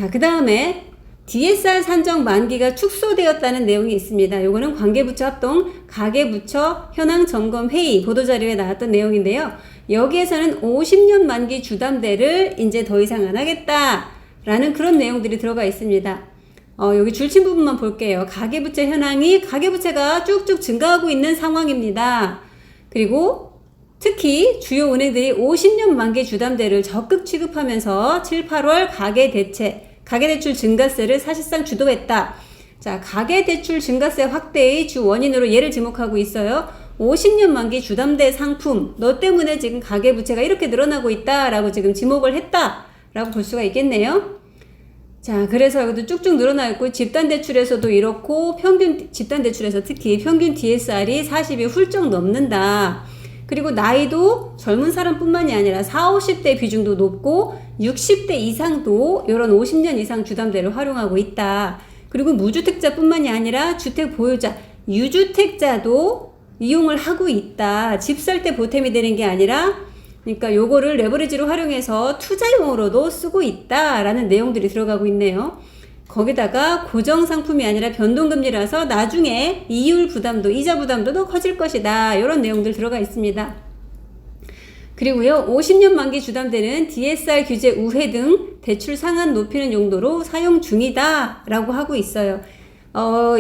자, 그 다음에 DSR 산정 만기가 축소되었다는 내용이 있습니다. 요거는 관계부처 합동 가계부처 현황 점검 회의 보도자료에 나왔던 내용인데요. 여기에서는 50년 만기 주담대를 이제 더 이상 안 하겠다라는 그런 내용들이 들어가 있습니다. 여기 줄친 부분만 볼게요. 가계부채 현황이 가계부채가 쭉쭉 증가하고 있는 상황입니다. 그리고 특히 주요 은행들이 50년 만기 주담대를 적극 취급하면서 7, 8월 가계대출 증가세를 사실상 주도했다. 자, 가계대출 증가세 확대의 주 원인으로 예를 지목하고 있어요. 50년 만기 주담대 상품, 너 때문에 지금 가계부채가 이렇게 늘어나고 있다라고 지금 지목을 했다라고 볼 수가 있겠네요. 자, 그래서 여기도 쭉쭉 늘어나 있고, 집단대출에서도 이렇고, 집단대출에서 특히 평균 DSR이 40이 훌쩍 넘는다. 그리고 나이도 젊은 사람뿐만이 아니라 40, 50대 비중도 높고 60대 이상도 이런 50년 이상 주담대를 활용하고 있다. 그리고 무주택자뿐만이 아니라 주택 보유자, 유주택자도 이용을 하고 있다. 집 살 때 보탬이 되는 게 아니라, 그러니까 요거를 레버리지로 활용해서 투자용으로도 쓰고 있다라는 내용들이 들어가고 있네요. 거기다가 고정상품이 아니라 변동금리라서 나중에 이율 부담도, 이자 부담도 더 커질 것이다. 이런 내용들 들어가 있습니다. 그리고요, 50년 만기 주담대는 DSR 규제 우회 등 대출 상한 높이는 용도로 사용 중이다 라고 하고 있어요.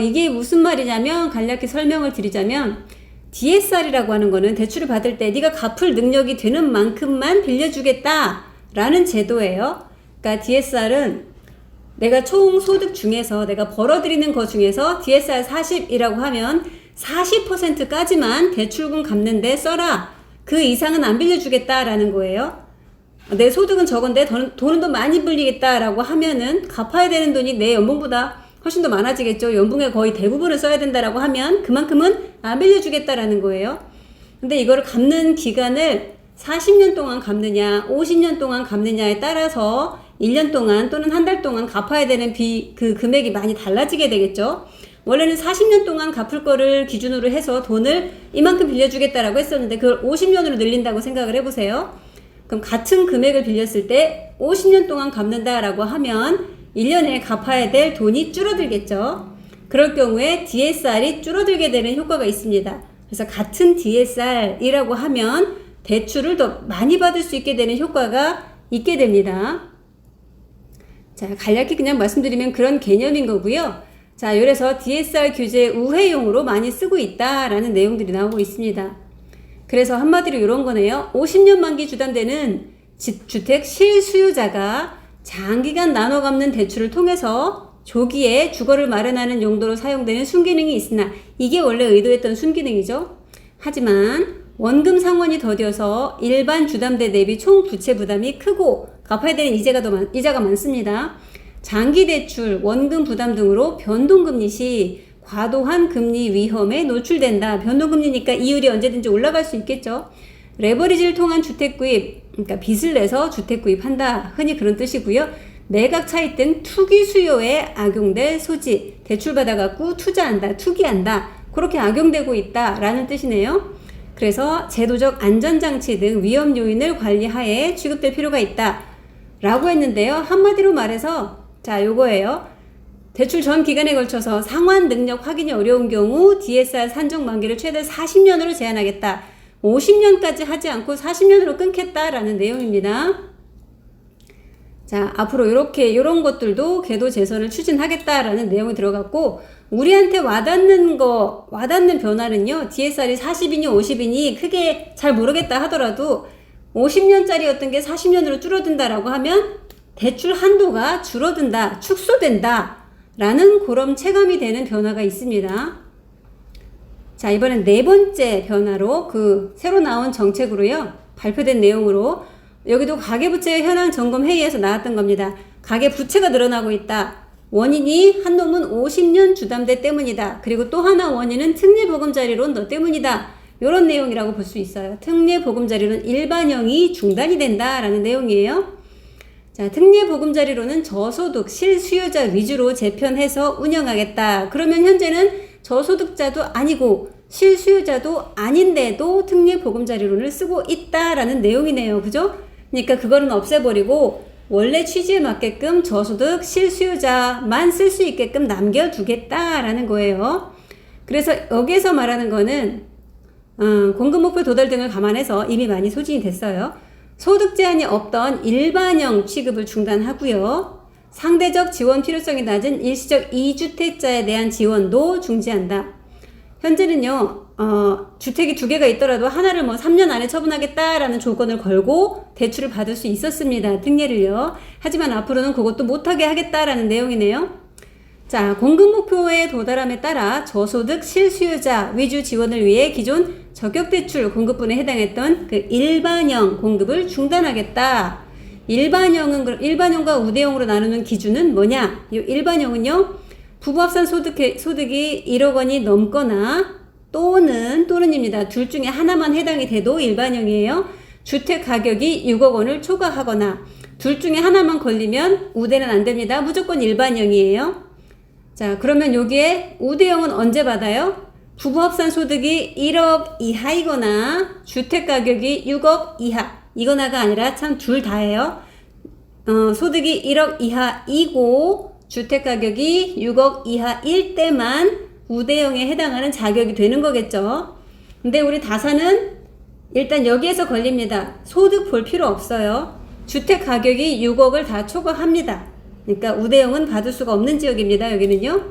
이게 무슨 말이냐면, 간략히 설명을 드리자면, DSR이라고 하는 거는 대출을 받을 때 네가 갚을 능력이 되는 만큼만 빌려주겠다 라는 제도예요. 그러니까 DSR은 내가 총 소득 중에서 내가 벌어들이는 것 중에서 DSR 40이라고 하면 40%까지만 대출금 갚는데 써라. 그 이상은 안 빌려주겠다라는 거예요. 내 소득은 적은데 돈은 더 많이 빌리겠다라고 하면은 갚아야 되는 돈이 내 연봉보다 훨씬 더 많아지겠죠. 연봉의 거의 대부분을 써야 된다라고 하면 그만큼은 안 빌려주겠다라는 거예요. 근데 이거를 갚는 기간을 40년 동안 갚느냐, 50년 동안 갚느냐에 따라서 1년 동안 또는 한 달 동안 갚아야 되는 그 금액이 많이 달라지게 되겠죠. 원래는 40년 동안 갚을 거를 기준으로 해서 돈을 이만큼 빌려주겠다라고 했었는데 그걸 50년으로 늘린다고 생각을 해보세요. 그럼 같은 금액을 빌렸을 때 50년 동안 갚는다라고 하면 1년에 갚아야 될 돈이 줄어들겠죠. 그럴 경우에 DSR이 줄어들게 되는 효과가 있습니다. 그래서 같은 DSR이라고 하면 대출을 더 많이 받을 수 있게 되는 효과가 있게 됩니다. 자, 간략히 그냥 말씀드리면 그런 개념인 거고요. 자, 그래서 DSR 규제 우회용으로 많이 쓰고 있다라는 내용들이 나오고 있습니다. 그래서 한마디로 이런 거네요. 50년 만기 주담대는 주택 실수요자가 장기간 나눠 갚는 대출을 통해서 조기에 주거를 마련하는 용도로 사용되는 순기능이 있으나 이게 원래 의도했던 순기능이죠. 하지만 원금 상환이 더뎌서 일반 주담대 대비 총 부채 부담이 크고 갚아야 되는 이자가 많습니다. 장기 대출, 원금 부담 등으로 변동금리 시 과도한 금리 위험에 노출된다. 변동금리니까 이율이 언제든지 올라갈 수 있겠죠. 레버리지를 통한 주택 구입, 그러니까 빚을 내서 주택 구입한다. 흔히 그런 뜻이고요. 매각 차익 등 투기 수요에 악용될 소지, 대출 받아갖고 투자한다, 투기한다. 그렇게 악용되고 있다라는 뜻이네요. 그래서 제도적 안전장치 등 위험 요인을 관리하에 취급될 필요가 있다 라고 했는데요. 한마디로 말해서 자, 요거예요. 대출 전 기간에 걸쳐서 상환 능력 확인이 어려운 경우 DSR 산정 만기를 최대 40년으로 제한하겠다. 50년까지 하지 않고 40년으로 끊겠다라는 내용입니다. 자, 앞으로 이런 것들도 궤도 재선을 추진하겠다라는 내용이 들어갔고, 우리한테 와닿는 변화는요, DSR이 40이니 50이니 크게 잘 모르겠다 하더라도 50년짜리였던 게 40년으로 줄어든다라고 하면 대출 한도가 줄어든다, 축소된다 라는 그런 체감이 되는 변화가 있습니다. 자, 이번엔 네 번째 변화로 새로 나온 정책으로요, 발표된 내용으로 여기도 가계부채 현황 점검 회의에서 나왔던 겁니다. 가계부채가 늘어나고 있다. 원인이 한 놈은 50년 주담대 때문이다. 그리고 또 하나 원인은 특례보금자리론 너 때문이다. 이런 내용이라고 볼 수 있어요. 특례보금자리론 일반형이 중단이 된다라는 내용이에요. 자, 특례보금자리론은 저소득 실수요자 위주로 재편해서 운영하겠다. 그러면 현재는 저소득자도 아니고 실수요자도 아닌데도 특례보금자리론을 쓰고 있다라는 내용이네요. 그죠? 그러니까 그거는 없애버리고 원래 취지에 맞게끔 저소득 실수요자만 쓸 수 있게끔 남겨두겠다라는 거예요. 그래서 여기에서 말하는 거는 공급 목표 도달 등을 감안해서 이미 많이 소진이 됐어요. 소득 제한이 없던 일반형 취급을 중단하고요. 상대적 지원 필요성이 낮은 일시적 2주택자에 대한 지원도 중지한다. 현재는요, 주택이 2개가 있더라도 하나를 3년 안에 처분하겠다라는 조건을 걸고 대출을 받을 수 있었습니다. 특례를요. 하지만 앞으로는 그것도 못하게 하겠다라는 내용이네요. 자, 공급 목표에 도달함에 따라 저소득 실수요자 위주 지원을 위해 기존 저격대출 공급분에 해당했던 그 일반형 공급을 중단하겠다. 일반형과 우대형으로 나누는 기준은 뭐냐? 이 일반형은요, 부부 합산 소득이 1억 원이 넘거나 또는입니다. 둘 중에 하나만 해당이 돼도 일반형이에요. 주택 가격이 6억 원을 초과하거나 둘 중에 하나만 걸리면 우대는 안 됩니다. 무조건 일반형이에요. 자, 그러면 여기에 우대형은 언제 받아요? 부부 합산 소득이 1억 이하이거나 주택 가격이 6억 이하. 이거나가 아니라 참 둘 다예요. 소득이 1억 이하이고 주택 가격이 6억 이하일 때만 우대형에 해당하는 자격이 되는 거겠죠. 근데 우리 다산은 일단 여기에서 걸립니다. 소득 볼 필요 없어요. 주택 가격이 6억을 다 초과합니다. 그러니까 우대형은 받을 수가 없는 지역입니다. 여기는요.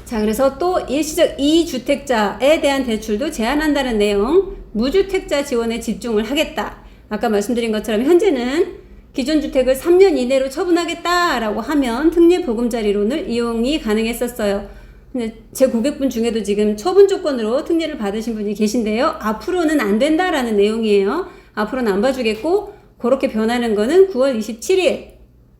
자, 그래서 또 일시적 2주택자에 대한 대출도 제한한다는 내용. 무주택자 지원에 집중을 하겠다. 아까 말씀드린 것처럼 현재는 기존 주택을 3년 이내로 처분하겠다라고 하면 특례 보금자리론을 이용이 가능했었어요. 근데 제 고객분 중에도 지금 처분 조건으로 특례를 받으신 분이 계신데요. 앞으로는 안 된다라는 내용이에요. 앞으로는 안 봐주겠고 그렇게 변하는 거는 9월 27일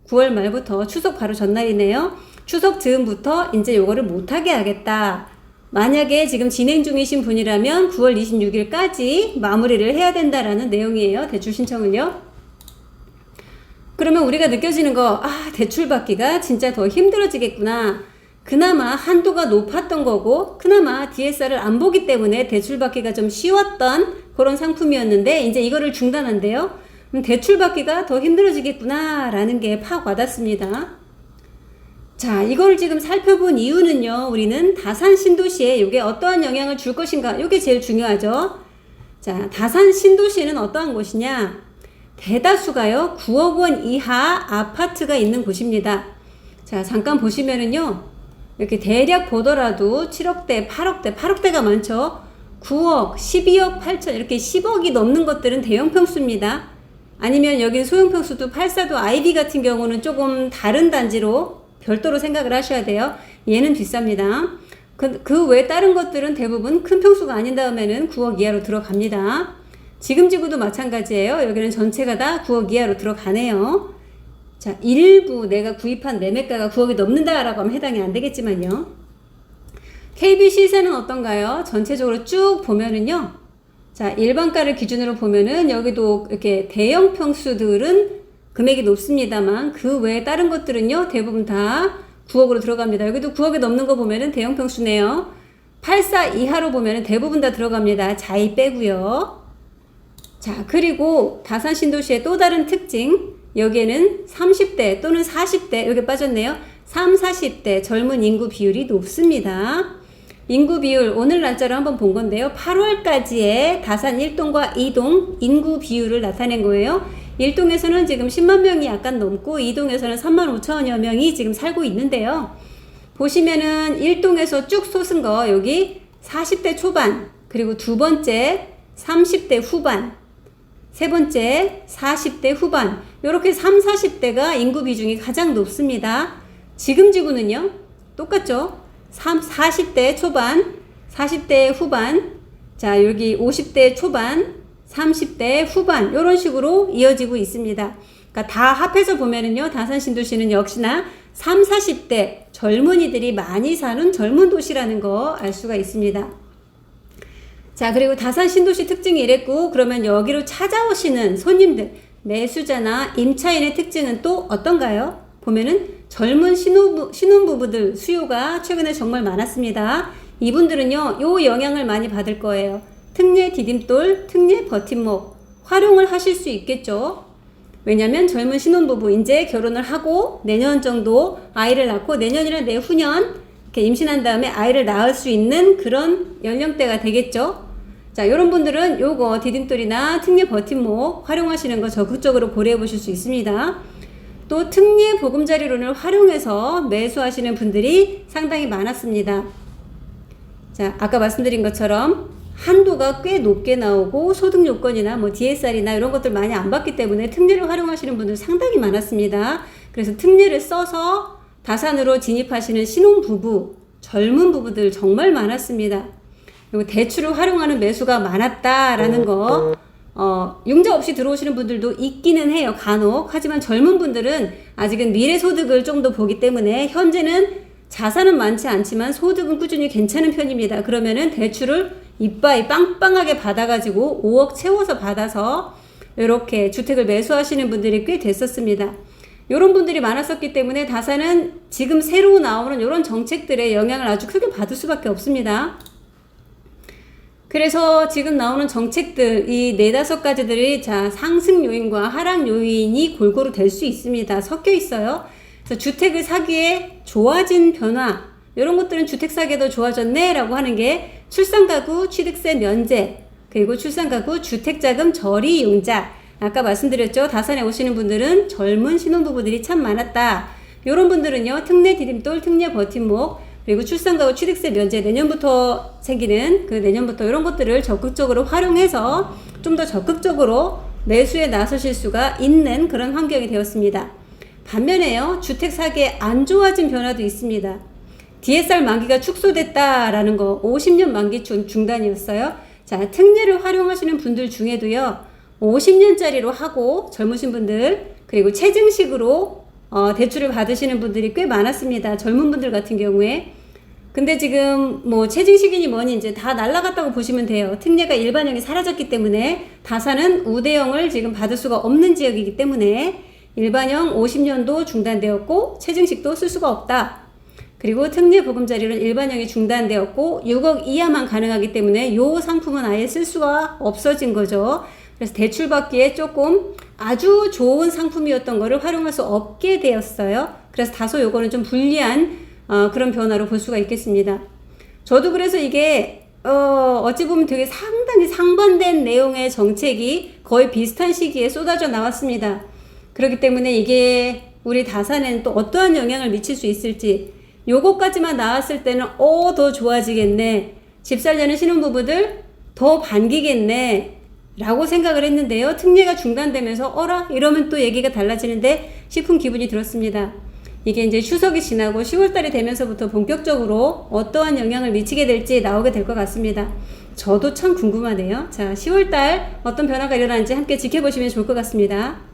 9월 말부터 추석 바로 전날이네요. 추석 즈음부터 이제 요거를 못하게 하겠다. 만약에 지금 진행 중이신 분이라면 9월 26일까지 마무리를 해야 된다라는 내용이에요. 대출 신청을요. 그러면 우리가 느껴지는 거, 대출 받기가 진짜 더 힘들어지겠구나. 그나마 한도가 높았던 거고 그나마 DSR을 안 보기 때문에 대출 받기가 좀 쉬웠던 그런 상품이었는데 이제 이거를 중단한대요. 그럼 대출 받기가 더 힘들어지겠구나 라는 게 팍 와닿습니다. 자, 이걸 지금 살펴본 이유는요, 우리는 다산 신도시에 이게 어떠한 영향을 줄 것인가, 이게 제일 중요하죠. 자, 다산 신도시는 어떠한 곳이냐? 대다수가요 9억 원 이하 아파트가 있는 곳입니다. 자, 잠깐 보시면은요, 이렇게 대략 보더라도 7억대, 8억대가 많죠. 9억, 12억, 8천 이렇게 10억이 넘는 것들은 대형 평수입니다. 아니면 여긴 소형 평수도 84도 아이비 같은 경우는 조금 다른 단지로 별도로 생각을 하셔야 돼요. 얘는 비쌉니다. 그 외 다른 것들은 대부분 큰 평수가 아닌 다음에는 9억 이하로 들어갑니다. 지금 지구도 마찬가지예요. 여기는 전체가 다 9억 이하로 들어가네요. 자, 일부 내가 구입한 매매가가 9억이 넘는다라고 하면 해당이 안 되겠지만요. KB 시세는 어떤가요? 전체적으로 쭉 보면은요. 자, 일반가를 기준으로 보면은 여기도 이렇게 대형 평수들은 금액이 높습니다만 그 외에 다른 것들은요. 대부분 다 9억으로 들어갑니다. 여기도 9억이 넘는 거 보면은 대형 평수네요. 84 이하로 보면은 대부분 다 들어갑니다. 자이 빼고요. 자, 그리고 다산 신도시의 또 다른 특징. 여기에는 30대 또는 40대 여기 빠졌네요. 3, 40대 젊은 인구 비율이 높습니다. 인구 비율 오늘 날짜로 한번 본 건데요. 8월까지의 다산 1동과 2동 인구 비율을 나타낸 거예요. 1동에서는 지금 10만 명이 약간 넘고 2동에서는 3만 5천여 명이 지금 살고 있는데요. 보시면은 1동에서 쭉 솟은 거 여기 40대 초반 그리고 두 번째 30대 후반 세 번째 40대 후반 이렇게 3, 40대가 인구 비중이 가장 높습니다. 지금 지구는요 똑같죠. 40대 초반 40대 후반 자 여기 50대 초반 30대 후반 이런 식으로 이어지고 있습니다. 그러니까 다 합해서 보면은요 다산 신도시는 역시나 3, 40대 젊은이들이 많이 사는 젊은 도시라는 거 알 수가 있습니다. 자, 그리고 다산 신도시 특징이 이랬고 그러면 여기로 찾아오시는 손님들 매수자나 임차인의 특징은 또 어떤가요? 보면은 젊은 신혼부부들 수요가 최근에 정말 많았습니다. 이분들은요 요 영향을 많이 받을 거예요. 특례 디딤돌, 특례 버팀목 활용을 하실 수 있겠죠. 왜냐면 젊은 신혼부부 이제 결혼을 하고 내년 정도 아이를 낳고 내년이나 내후년 이렇게 임신한 다음에 아이를 낳을 수 있는 그런 연령대가 되겠죠. 자, 요런 분들은 요거 디딤돌이나 특례 버팀목 활용하시는 거 적극적으로 고려해 보실 수 있습니다. 또 특례 보금자리론을 활용해서 매수하시는 분들이 상당히 많았습니다. 자, 아까 말씀드린 것처럼 한도가 꽤 높게 나오고 소득 요건이나 뭐 DSR이나 이런 것들 많이 안 받기 때문에 특례를 활용하시는 분들 상당히 많았습니다. 그래서 특례를 써서 다산으로 진입하시는 신혼부부, 젊은 부부들 정말 많았습니다. 그리고 대출을 활용하는 매수가 많았다라는 거, 융자 없이 들어오시는 분들도 있기는 해요, 간혹. 하지만 젊은 분들은 아직은 미래 소득을 좀 더 보기 때문에 현재는 자산은 많지 않지만 소득은 꾸준히 괜찮은 편입니다. 그러면은 대출을 이빠이 빵빵하게 받아가지고 5억 채워서 받아서 이렇게 주택을 매수하시는 분들이 꽤 됐었습니다. 이런 분들이 많았었기 때문에 다산은 지금 새로 나오는 이런 정책들의 영향을 아주 크게 받을 수밖에 없습니다. 그래서 지금 나오는 정책들, 이 4-5가지들이 자, 상승 요인과 하락 요인이 골고루 될 수 있습니다. 섞여 있어요. 그래서 주택을 사기에 좋아진 변화, 이런 것들은 주택 사기에 더 좋아졌네 라고 하는 게 출산가구 취득세 면제, 그리고 출산가구 주택자금 저리 융자. 아까 말씀드렸죠. 다산에 오시는 분들은 젊은 신혼부부들이 참 많았다. 이런 분들은요, 특례 디딤돌, 특례 버팀목, 그리고 출산가구 취득세 면제, 내년부터 생기는 그 내년부터 이런 것들을 적극적으로 활용해서 좀 더 적극적으로 매수에 나서실 수가 있는 그런 환경이 되었습니다. 반면에요, 주택 사기에 안 좋아진 변화도 있습니다. DSR 만기가 축소됐다라는 거, 50년 만기 중단이었어요. 자, 특례를 활용하시는 분들 중에도요, 50년짜리로 하고 젊으신 분들, 그리고 체증식으로 대출을 받으시는 분들이 꽤 많았습니다. 젊은 분들 같은 경우에. 근데 지금 뭐 체증식이니 뭐니 이제 다 날라갔다고 보시면 돼요. 특례가 일반형이 사라졌기 때문에 다산은 우대형을 지금 받을 수가 없는 지역이기 때문에 일반형 50년도 중단되었고 체증식도 쓸 수가 없다. 그리고 특례 보금자리는 일반형이 중단되었고 6억 이하만 가능하기 때문에 요 상품은 아예 쓸 수가 없어진 거죠. 그래서 대출 받기에 조금 아주 좋은 상품이었던 거를 활용할 수 없게 되었어요. 그래서 다소 요거는 좀 불리한 그런 변화로 볼 수가 있겠습니다. 저도 그래서 이게 어찌 보면 되게 상당히 상반된 내용의 정책이 거의 비슷한 시기에 쏟아져 나왔습니다. 그렇기 때문에 이게 우리 다산에는 또 어떠한 영향을 미칠 수 있을지, 요거까지만 나왔을 때는 더 좋아지겠네, 집 살려는 신혼부부들 더 반기겠네 라고 생각을 했는데요, 특례가 중단되면서 어라? 이러면 또 얘기가 달라지는데 싶은 기분이 들었습니다. 이게 이제 추석이 지나고 10월달이 되면서부터 본격적으로 어떠한 영향을 미치게 될지 나오게 될 것 같습니다. 저도 참 궁금하네요. 자, 10월달 어떤 변화가 일어나는지 함께 지켜보시면 좋을 것 같습니다.